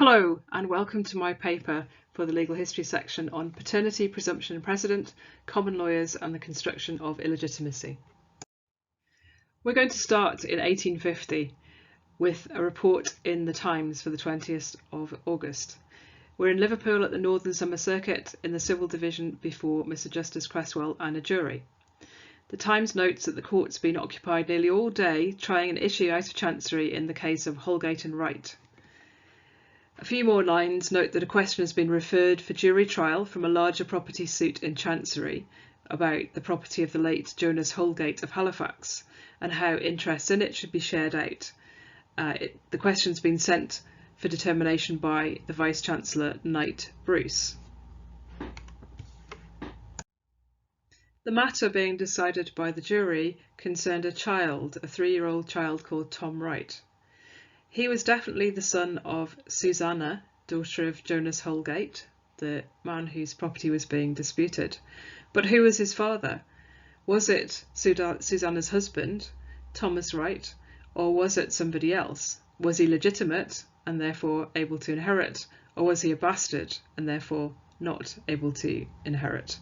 Hello and welcome to my paper for the legal history section on paternity, presumption and precedent, common lawyers and the construction of illegitimacy. We're going to start in 1850 with a report in the Times for the 20th of August. We're in Liverpool at the Northern Summer Circuit in the Civil Division before Mr Justice Cresswell and a jury. The Times notes that the court's been occupied nearly all day trying an issue out of Chancery in the case of Holgate and Wright. A few more lines note that a question has been referred for jury trial from a larger property suit in Chancery about the property of the late Jonas Holgate of Halifax and how interest in it should be shared out. The question's been sent for determination by the Vice-Chancellor Knight Bruce. The matter being decided by the jury concerned a child, a 3-year-old child called Tom Wright. He was definitely the son of Susanna, daughter of Jonas Holgate, the man whose property was being disputed. But who was his father? Was it Susanna's husband, Thomas Wright, or was it somebody else? Was he legitimate and therefore able to inherit, or was he a bastard and therefore not able to inherit?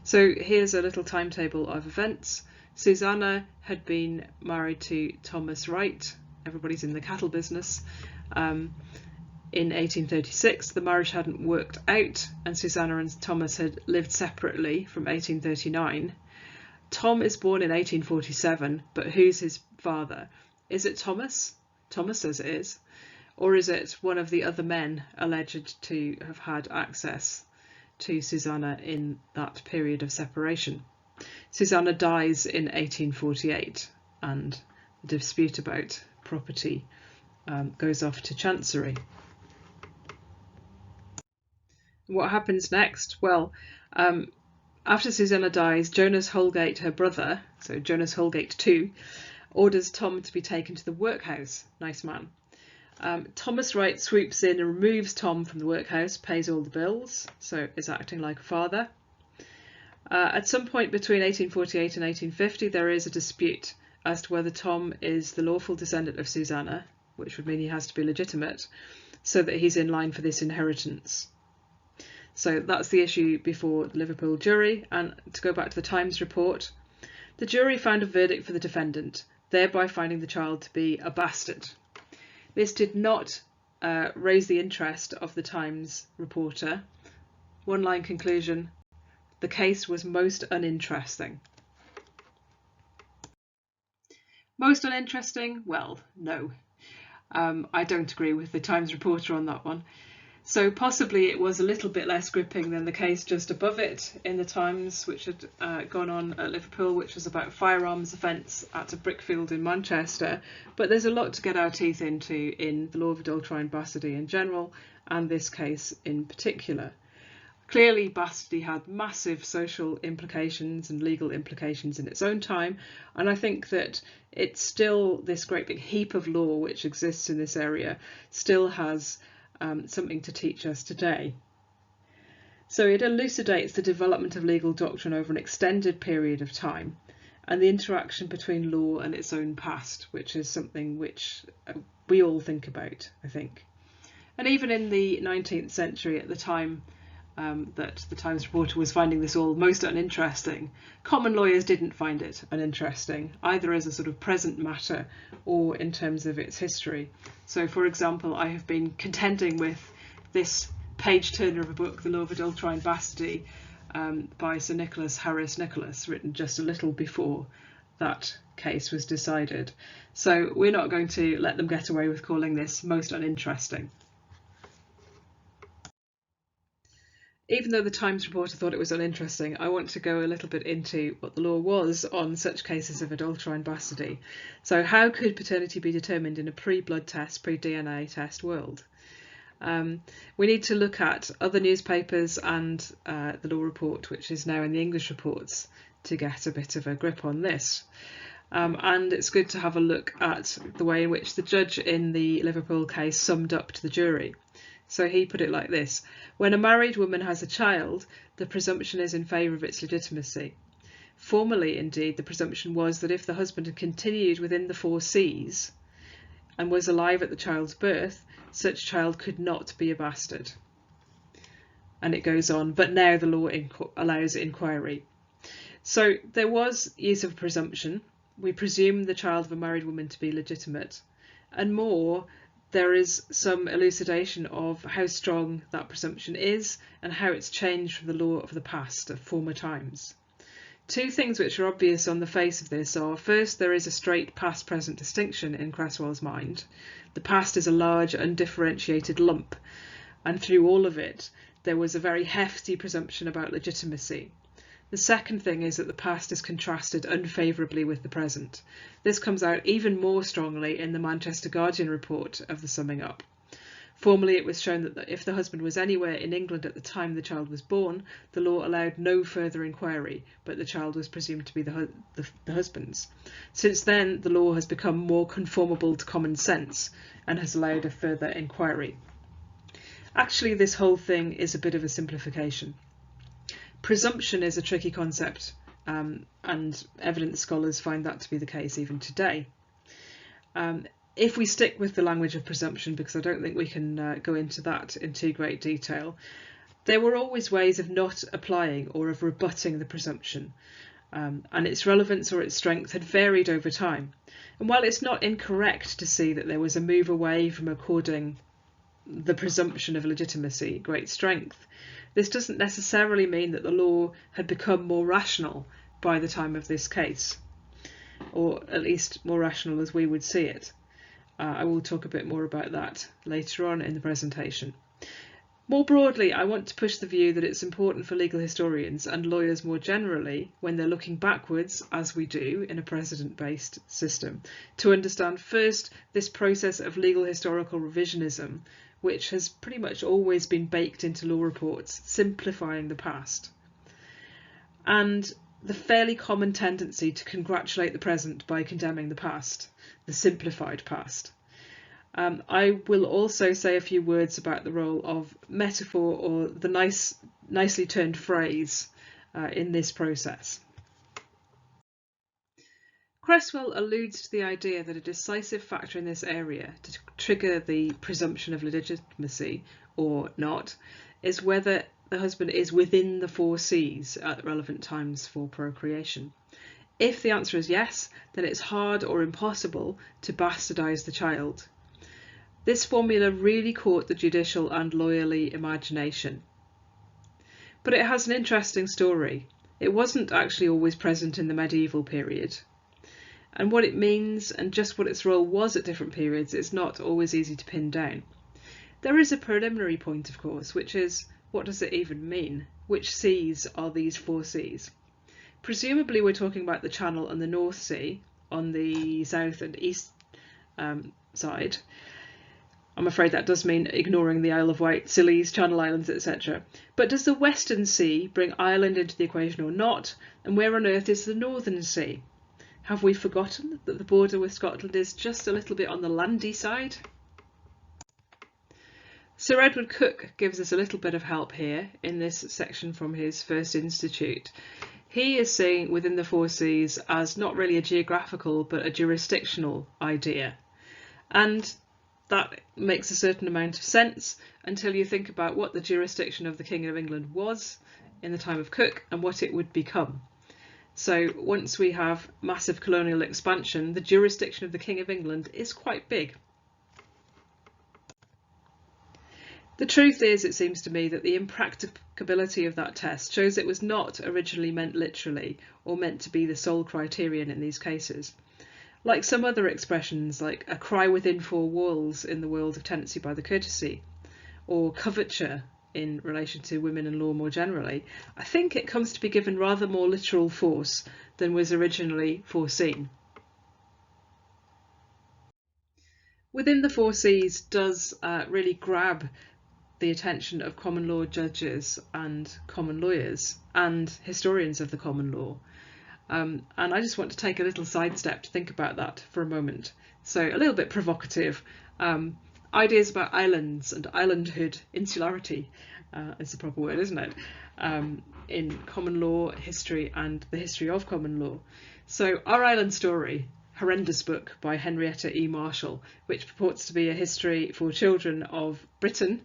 So here's a little timetable of events. Susanna had been married to Thomas Wright. Everybody's in the cattle business. In 1836, the marriage hadn't worked out and Susanna and Thomas had lived separately from 1839. Tom is born in 1847, but who's his father? Is it Thomas? Thomas says it is. Or is it one of the other men alleged to have had access to Susanna in that period of separation? Susanna dies in 1848 and the dispute about property goes off to Chancery. What happens next? Well, after Susanna dies, Jonas Holgate, her brother, so Jonas Holgate II, orders Tom to be taken to the workhouse. Nice man. Thomas Wright swoops in and removes Tom from the workhouse, pays all the bills, so is acting like a father. At some point between 1848 and 1850, there is a dispute as to whether Tom is the lawful descendant of Susanna, which would mean he has to be legitimate, so that he's in line for this inheritance. So that's the issue before the Liverpool jury. And to go back to the Times report, the jury found a verdict for the defendant, thereby finding the child to be a bastard. This did not raise the interest of the Times reporter. One line conclusion: the case was most uninteresting. Most uninteresting? Well, no. I don't agree with the Times reporter on that one. So possibly it was a little bit less gripping than the case just above it in the Times, which had gone on at Liverpool, which was about firearms offence at a brickfield in Manchester. But there's a lot to get our teeth into in the law of adulterine bastardy in general, and this case in particular. Clearly, bastardy had massive social implications and legal implications in its own time, and I think that it's still, this great big heap of law which exists in this area still has something to teach us today. So it elucidates the development of legal doctrine over an extended period of time and the interaction between law and its own past, which is something which we all think about, I think. And even in the 19th century, at the time that the Times reporter was finding this all most uninteresting, common lawyers didn't find it uninteresting, either as a sort of present matter or in terms of its history. So, for example, I have been contending with this page-turner of a book, The Law of Adulterine Bastardy, by Sir Nicholas Harris Nicholas, written just a little before that case was decided. So we're not going to let them get away with calling this most uninteresting. Even though the Times reporter thought it was uninteresting, I want to go a little bit into what the law was on such cases of adulterine bastardy. So how could paternity be determined in a pre-blood test, pre-DNA test world? We need to look at other newspapers and the law report, which is now in the English reports, to get a bit of a grip on this. And it's good to have a look at the way in which the judge in the Liverpool case summed up to the jury. So he put it like this: when a married woman has a child, the presumption is in favour of its legitimacy. Formerly, indeed, the presumption was that if the husband had continued within the 4 Cs, and was alive at the child's birth, such child could not be a bastard. And it goes on, but now the law allows inquiry. So there was use of presumption. We presume the child of a married woman to be legitimate. And more, there is some elucidation of how strong that presumption is and how it's changed from the law of the past, of former times. Two things which are obvious on the face of this are, first, there is a straight past-present distinction in Cresswell's mind. The past is a large, undifferentiated lump, and through all of it, there was a very hefty presumption about legitimacy. The second thing is that the past is contrasted unfavourably with the present. This comes out even more strongly in the Manchester Guardian report of the summing up. Formerly it was shown that if the husband was anywhere in England at the time the child was born, the law allowed no further inquiry, but the child was presumed to be the husband's. Since then, the law has become more conformable to common sense and has allowed a further inquiry. Actually, this whole thing is a bit of a simplification. Presumption is a tricky concept, and evidence scholars find that to be the case even today. If we stick with the language of presumption, because I don't think we can go into that in too great detail, there were always ways of not applying or of rebutting the presumption, and its relevance or its strength had varied over time. And while it's not incorrect to see that there was a move away from according the presumption of legitimacy great strength, this doesn't necessarily mean that the law had become more rational by the time of this case, or at least more rational as we would see it. I will talk a bit more about that later on in the presentation. More broadly, I want to push the view that it's important for legal historians and lawyers more generally, when they're looking backwards, as we do in a precedent-based system, to understand first this process of legal historical revisionism, which has pretty much always been baked into law reports, simplifying the past, and the fairly common tendency to congratulate the present by condemning the past, the simplified past. I will also say a few words about the role of metaphor, or the nicely turned phrase, in this process. Cresswell alludes to the idea that a decisive factor in this area to trigger the presumption of legitimacy or not is whether the husband is within the 4 C's at relevant times for procreation. If the answer is yes, then it's hard or impossible to bastardise the child. This formula really caught the judicial and lawyerly imagination. But it has an interesting story. It wasn't actually always present in the medieval period. And what it means and just what its role was at different periods is not always easy to pin down. There is a preliminary point, of course, which is, what does it even mean? Which seas are these 4 C's? Presumably we're talking about the Channel and the North Sea on the south and east side. I'm afraid that does mean ignoring the Isle of Wight, Scillies, Channel Islands, etc. But does the Western Sea bring Ireland into the equation or not? And where on earth is the Northern Sea? Have we forgotten that the border with Scotland is just a little bit on the landy side? Sir Edward Coke gives us a little bit of help here in this section from his First Institute. He is seeing within the 4 C's as not really a geographical but a jurisdictional idea. And that makes a certain amount of sense until you think about what the jurisdiction of the King of England was in the time of Coke and what it would become. So once we have massive colonial expansion, the jurisdiction of the King of England is quite big. The truth is, it seems to me, that the impracticability of that test shows it was not originally meant literally or meant to be the sole criterion in these cases. Like some other expressions, like a cry within 4 walls in the world of tenancy by the courtesy, or coverture in relation to women in law more generally, I think it comes to be given rather more literal force than was originally foreseen. Within the 4 C's does really grab the attention of common law judges and common lawyers and historians of the common law. And I just want to take a little sidestep to think about that for a moment. So a little bit provocative. Ideas about islands and islandhood, insularity is the proper word, isn't it? In common law history and the history of common law. So our island story horrendous book by Henrietta E. Marshall, which purports to be a history for children of Britain,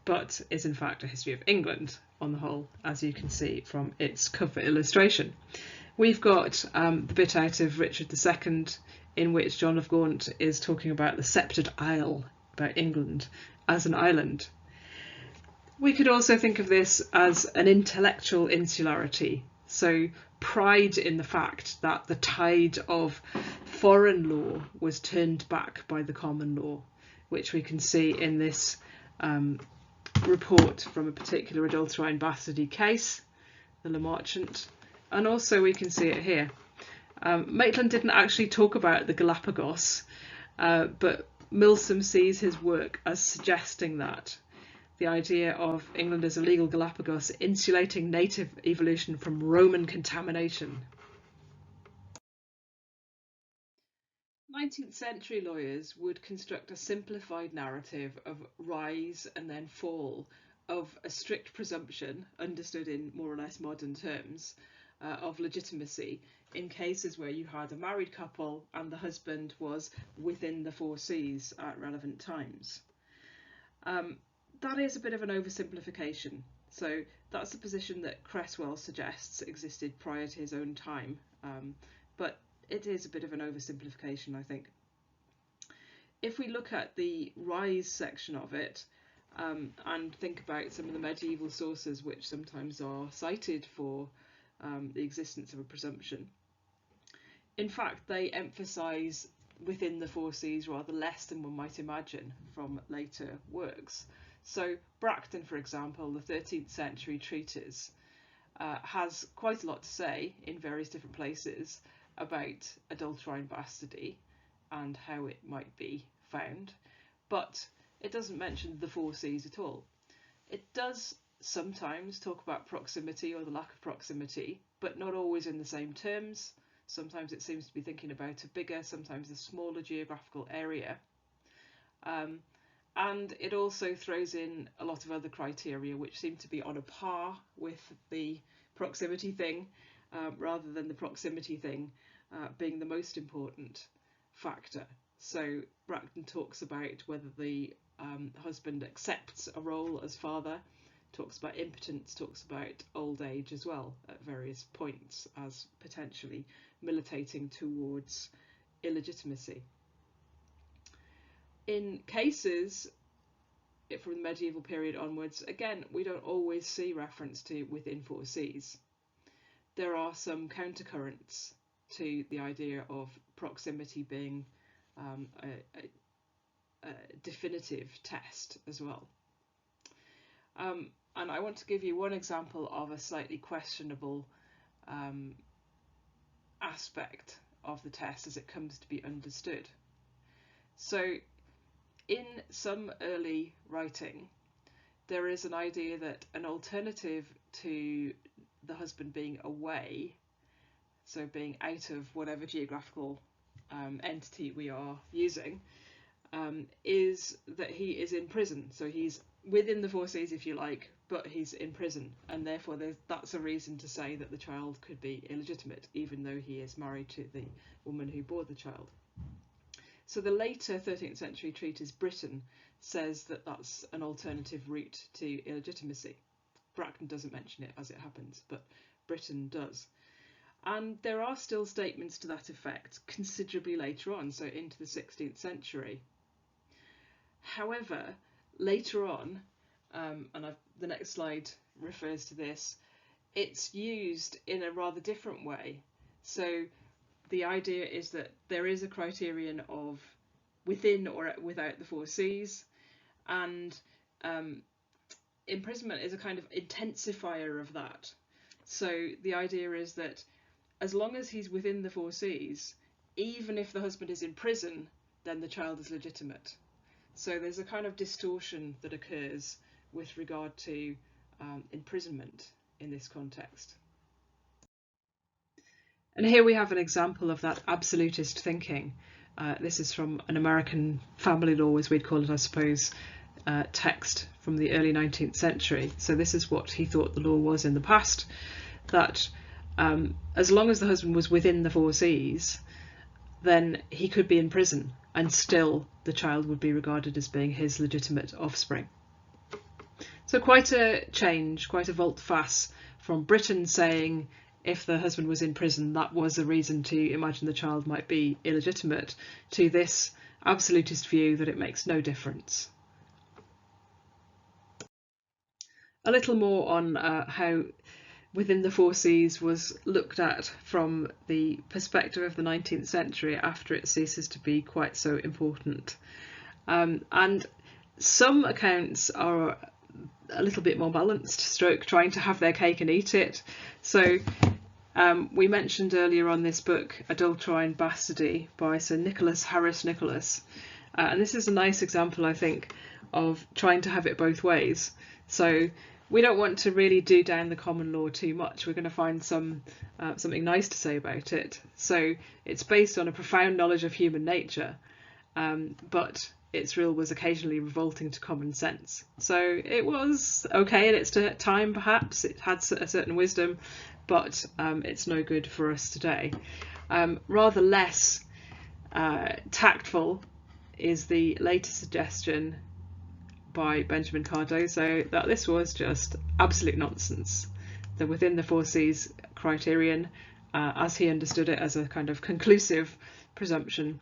but is in fact a history of England on the whole, as you can see from its cover illustration. We've got the bit out of Richard II in which John of Gaunt is talking about the sceptred isle, about England as an island. We could also think of this as an intellectual insularity, so pride in the fact that the tide of foreign law was turned back by the common law, which we can see in this report from a particular adulterine bastardy case, the Le Marchant, and also we can see it here. Maitland didn't actually talk about the Galapagos, but Milsom sees his work as suggesting that the idea of England as a legal Galapagos insulating native evolution from Roman contamination. 19th century lawyers would construct a simplified narrative of rise and then fall of a strict presumption, understood in more or less modern terms, of legitimacy in cases where you had a married couple and the husband was within the 4 Cs at relevant times. That is a bit of an oversimplification. So that's the position that Cresswell suggests existed prior to his own time, but it is a bit of an oversimplification, I think. If we look at the rise section of it and think about some of the medieval sources which sometimes are cited for the existence of a presumption, in fact they emphasise within the 4 Cs rather less than one might imagine from later works. So Bracton, for example, the 13th century treatise, has quite a lot to say in various different places about adulterine bastardy and how it might be found, but it doesn't mention the 4 Cs at all. It does sometimes talk about proximity or the lack of proximity, but not always in the same terms. Sometimes it seems to be thinking about a bigger, sometimes a smaller geographical area. And it also throws in a lot of other criteria which seem to be on a par with the proximity thing, rather than the proximity thing being the most important factor. So Bracton talks about whether the husband accepts a role as father, talks about impotence, talks about old age as well at various points as potentially militating towards illegitimacy. In cases from the medieval period onwards, again, we don't always see reference to within 4 Cs. There are some countercurrents to the idea of proximity being a definitive test as well. And I want to give you one example of a slightly questionable aspect of the test as it comes to be understood. So in some early writing, there is an idea that an alternative to the husband being away, so being out of whatever geographical entity we are using, is that he is in prison. So he's within the 4 Cs, if you like, but he's in prison, and therefore that's a reason to say that the child could be illegitimate, even though he is married to the woman who bore the child. So the later 13th century treatise Britain says that that's an alternative route to illegitimacy. Bracton doesn't mention it as it happens, but Britain does. And there are still statements to that effect considerably later on, so into the 16th century. However, later on, the next slide refers to this, it's used in a rather different way. So the idea is that there is a criterion of within or without the 4 Cs, and imprisonment is a kind of intensifier of that. So the idea is that as long as he's within the 4 Cs, even if the husband is in prison, then the child is legitimate. So there's a kind of distortion that occurs with regard to imprisonment in this context. And here we have an example of that absolutist thinking. This is from an American family law, as we'd call it, I suppose, text from the early 19th century. So this is what he thought the law was in the past, that as long as the husband was within the 4 Cs, then he could be in prison and still the child would be regarded as being his legitimate offspring. So quite a change, quite a volte-face from Britain saying if the husband was in prison, that was a reason to imagine the child might be illegitimate, to this absolutist view that it makes no difference. A little more on how Within the Four Cs was looked at from the perspective of the 19th century after it ceases to be quite so important. And some accounts are a little bit more balanced, stroke trying to have their cake and eat it. So we mentioned earlier on this book, Adulterine, Bastardy by Sir Nicholas Harris Nicholas. And this is a nice example, I think, of trying to have it both ways. So we don't want to really do down the common law too much. We're going to find something nice to say about it. So it's based on a profound knowledge of human nature, but its rule was occasionally revolting to common sense. So it was okay at its time, perhaps. It had a certain wisdom, but it's no good for us today. Rather less tactful is the latest suggestion by Benjamin Cardozo that this was just absolute nonsense. That within the Four Cs criterion, as he understood it as a kind of conclusive presumption,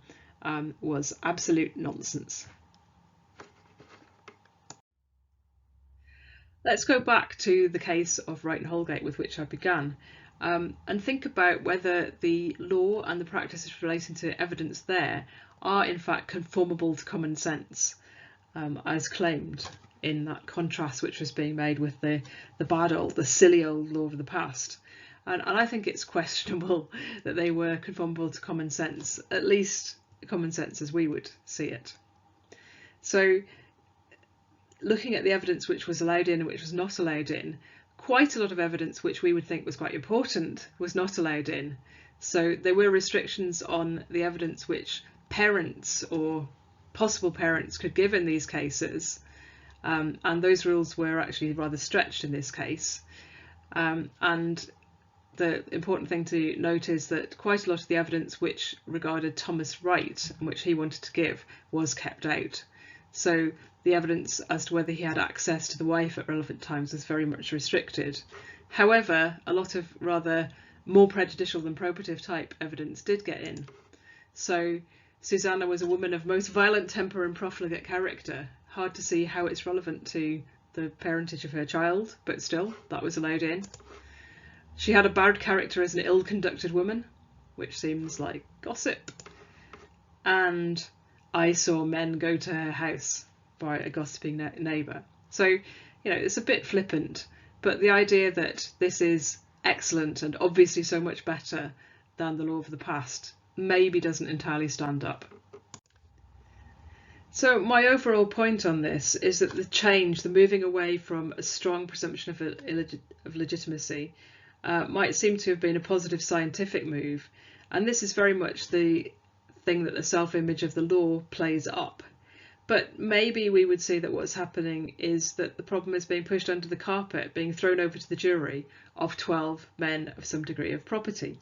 was absolute nonsense. Let's go back to the case of Wright and Holgate with which I began, and think about whether the law and the practices relating to evidence there are in fact conformable to common sense, as claimed in that contrast which was being made with the bad old, the silly old law of the past. And I think it's questionable that they were conformable to common sense, at least common sense as we would see it. So looking at the evidence which was allowed in and which was not allowed in, quite a lot of evidence which we would think was quite important was not allowed in. So there were restrictions on the evidence which parents or possible parents could give in these cases, and those rules were actually rather stretched in this case. And the important thing to note is that quite a lot of the evidence which regarded Thomas Wright and which he wanted to give was kept out. So the evidence as to whether he had access to the wife at relevant times was very much restricted. However, a lot of rather more prejudicial than probative type evidence did get in. So Susanna was a woman of most violent temper and profligate character. Hard to see how it's relevant to the parentage of her child, but still, that was allowed in. She had a bad character as an ill-conducted woman, which seems like gossip. And I saw men go to her house by a gossiping neighbour. So, you know, it's a bit flippant, but the idea that this is excellent and obviously so much better than the law of the past maybe doesn't entirely stand up. So my overall point on this is that the change, the moving away from a strong presumption of legitimacy, might seem to have been a positive scientific move, and this is very much the thing that the self-image of the law plays up. But maybe we would see that what's happening is that the problem is being pushed under the carpet, being thrown over to the jury of 12 men of some degree of property.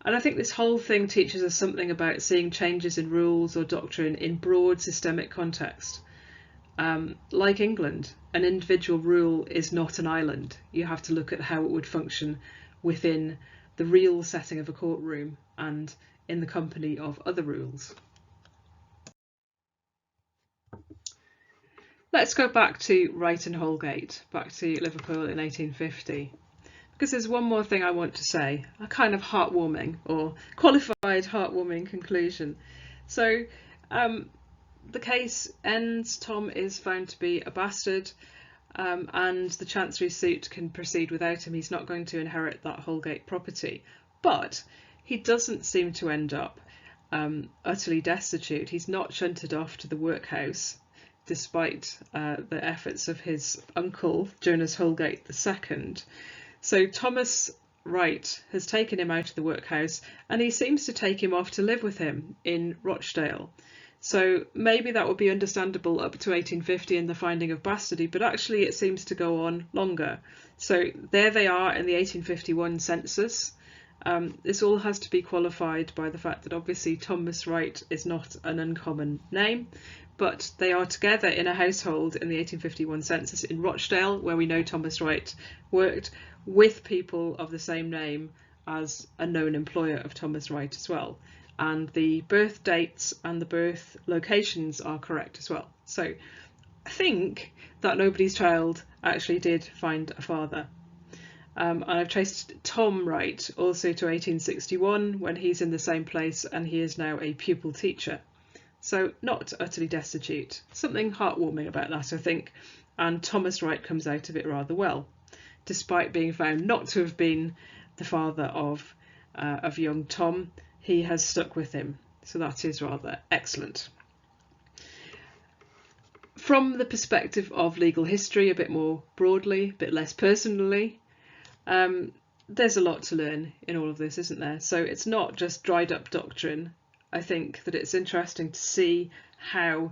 And I think this whole thing teaches us something about seeing changes in rules or doctrine in broad systemic context. Like England, an individual rule is not an island. You have to look at how it would function within the real setting of a courtroom and in the company of other rules. Let's go back to Wright and Holgate, back to Liverpool in 1850. Because there's one more thing I want to say, a kind of heartwarming or qualified heartwarming conclusion. So the case ends, Tom is found to be a bastard, and the Chancery suit can proceed without him. He's not going to inherit that Holgate property, but he doesn't seem to end up utterly destitute. He's not shunted off to the workhouse, despite the efforts of his uncle, Jonas Holgate II. So Thomas Wright has taken him out of the workhouse, and he seems to take him off to live with him in Rochdale. So maybe that would be understandable up to 1850 in the finding of bastardy, but actually it seems to go on longer. So there they are in the 1851 census, This all has to be qualified by the fact that obviously Thomas Wright is not an uncommon name, but they are together in a household in the 1851 census in Rochdale, where we know Thomas Wright worked, with people of the same name as a known employer of Thomas Wright as well. And the birth dates and the birth locations are correct as well. So I think that nobody's child actually did find a father. And I've traced Tom Wright also to 1861, when he's in the same place and he is now a pupil teacher. So not utterly destitute. Something heartwarming about that, I think. And Thomas Wright comes out of it rather well, despite being found not to have been the father of young Tom. He has stuck with him. So that is rather excellent. From the perspective of legal history, a bit more broadly, a bit less personally, there's a lot to learn in all of this, isn't there? So it's not just dried up doctrine. I think that it's interesting to see how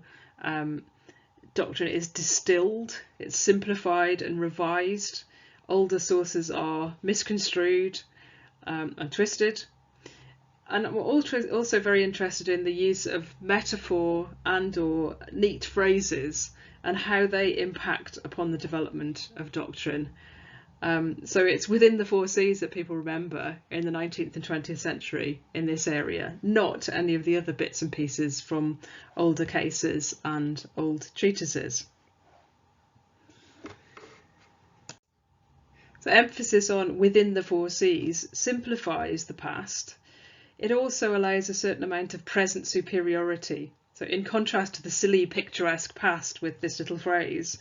doctrine is distilled, it's simplified and revised. Older sources are misconstrued and twisted. And I'm also very interested in the use of metaphor and or neat phrases and how they impact upon the development of doctrine. So it's within the 4 C's that people remember in the 19th and 20th century in this area, not any of the other bits and pieces from older cases and old treatises. So emphasis on within the 4 C's simplifies the past. It also allows a certain amount of present superiority. So in contrast to the silly picturesque past with this little phrase,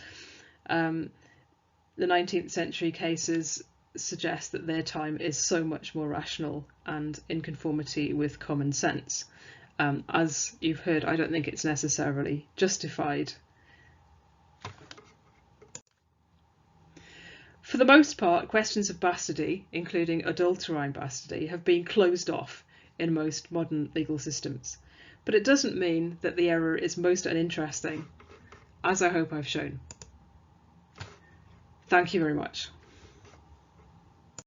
the 19th century cases suggest that their time is so much more rational and in conformity with common sense. As you've heard, I don't think it's necessarily justified. For the most part, questions of bastardy, including adulterine bastardy, have been closed off in most modern legal systems. But it doesn't mean that the error is most uninteresting, as I hope I've shown. Thank you very much.